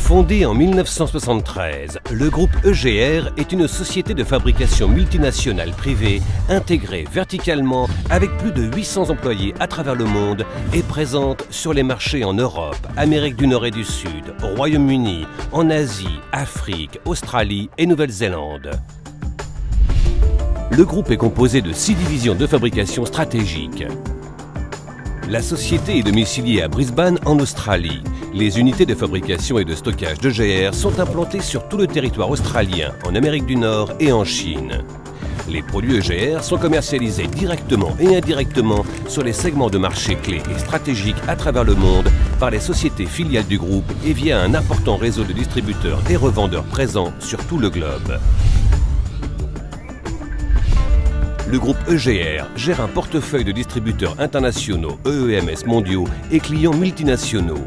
Fondé en 1973, le groupe EGR est une société de fabrication multinationale privée intégrée verticalement avec plus de 800 employés à travers le monde et présente sur les marchés en Europe, Amérique du Nord et du Sud, Royaume-Uni, en Asie, Afrique, Australie et Nouvelle-Zélande. Le groupe est composé de 6 divisions de fabrication stratégiques. La société est domiciliée à Brisbane, en Australie. Les unités de fabrication et de stockage d'EGR sont implantées sur tout le territoire australien, en Amérique du Nord et en Chine. Les produits EGR sont commercialisés directement et indirectement sur les segments de marché clés et stratégiques à travers le monde par les sociétés filiales du groupe et via un important réseau de distributeurs et revendeurs présents sur tout le globe. Le groupe EGR gère un portefeuille de distributeurs internationaux, EEMS mondiaux et clients multinationaux.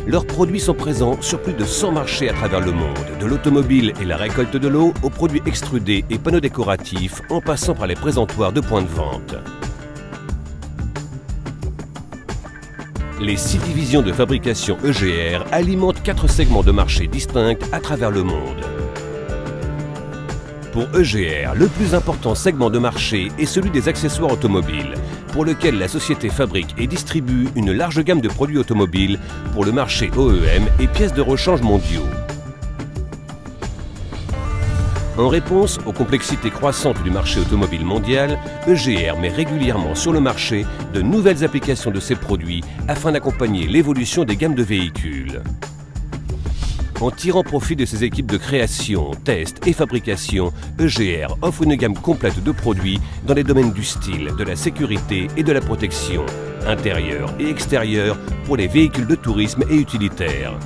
Leurs produits sont présents sur plus de 100 marchés à travers le monde, de l'automobile et la récolte de l'eau aux produits extrudés et panneaux décoratifs, en passant par les présentoirs de points de vente. Les 6 divisions de fabrication EGR alimentent 4 segments de marché distincts à travers le monde. Pour EGR, le plus important segment de marché est celui des accessoires automobiles, pour lequel la société fabrique et distribue une large gamme de produits automobiles pour le marché OEM et pièces de rechange mondiaux. En réponse aux complexités croissantes du marché automobile mondial, EGR met régulièrement sur le marché de nouvelles applications de ses produits afin d'accompagner l'évolution des gammes de véhicules. En tirant profit de ses équipes de création, test et fabrication, EGR offre une gamme complète de produits dans les domaines du style, de la sécurité et de la protection, intérieure et extérieure pour les véhicules de tourisme et utilitaires.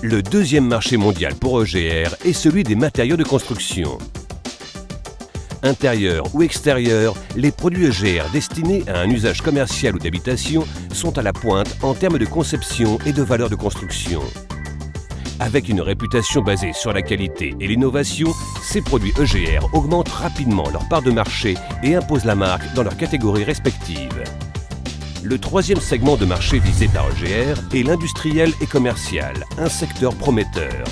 Le deuxième marché mondial pour EGR est celui des matériaux de construction. Intérieur ou extérieur, les produits EGR destinés à un usage commercial ou d'habitation sont à la pointe en termes de conception et de valeur de construction. Avec une réputation basée sur la qualité et l'innovation, ces produits EGR augmentent rapidement leur part de marché et imposent la marque dans leurs catégories respectives. Le troisième segment de marché visé par EGR est l'industriel et commercial, un secteur prometteur.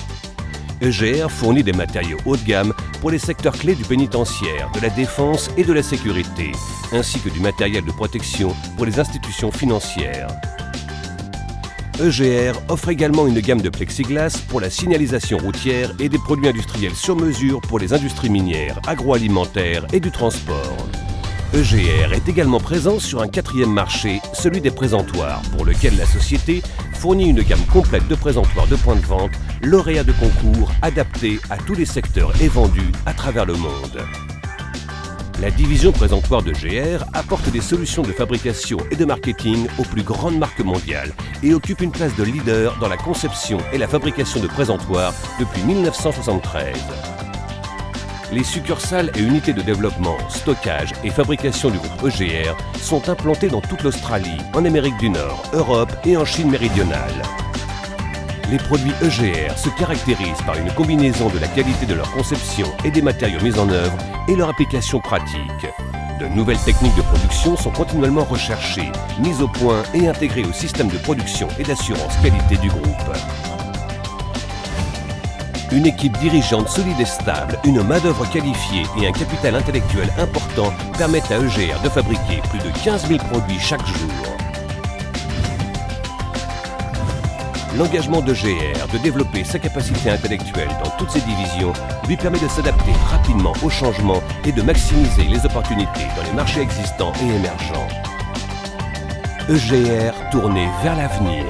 EGR fournit des matériaux haut de gamme pour les secteurs clés du pénitentiaire, de la défense et de la sécurité, ainsi que du matériel de protection pour les institutions financières. EGR offre également une gamme de plexiglas pour la signalisation routière et des produits industriels sur mesure pour les industries minières, agroalimentaires et du transport. EGR est également présent sur un quatrième marché, celui des présentoirs, pour lequel la société fournit une gamme complète de présentoirs de points de vente, lauréats de concours, adaptés à tous les secteurs et vendus à travers le monde. La division présentoir d'EGR apporte des solutions de fabrication et de marketing aux plus grandes marques mondiales et occupe une place de leader dans la conception et la fabrication de présentoirs depuis 1973. Les succursales et unités de développement, stockage et fabrication du groupe EGR sont implantées dans toute l'Australie, en Amérique du Nord, Europe et en Chine méridionale. Les produits EGR se caractérisent par une combinaison de la qualité de leur conception et des matériaux mis en œuvre et leur application pratique. De nouvelles techniques de production sont continuellement recherchées, mises au point et intégrées au système de production et d'assurance qualité du groupe. Une équipe dirigeante solide et stable, une main-d'œuvre qualifiée et un capital intellectuel important permettent à EGR de fabriquer plus de 15 000 produits chaque jour. L'engagement d'EGR de développer sa capacité intellectuelle dans toutes ses divisions lui permet de s'adapter rapidement aux changements et de maximiser les opportunités dans les marchés existants et émergents. EGR tourné vers l'avenir.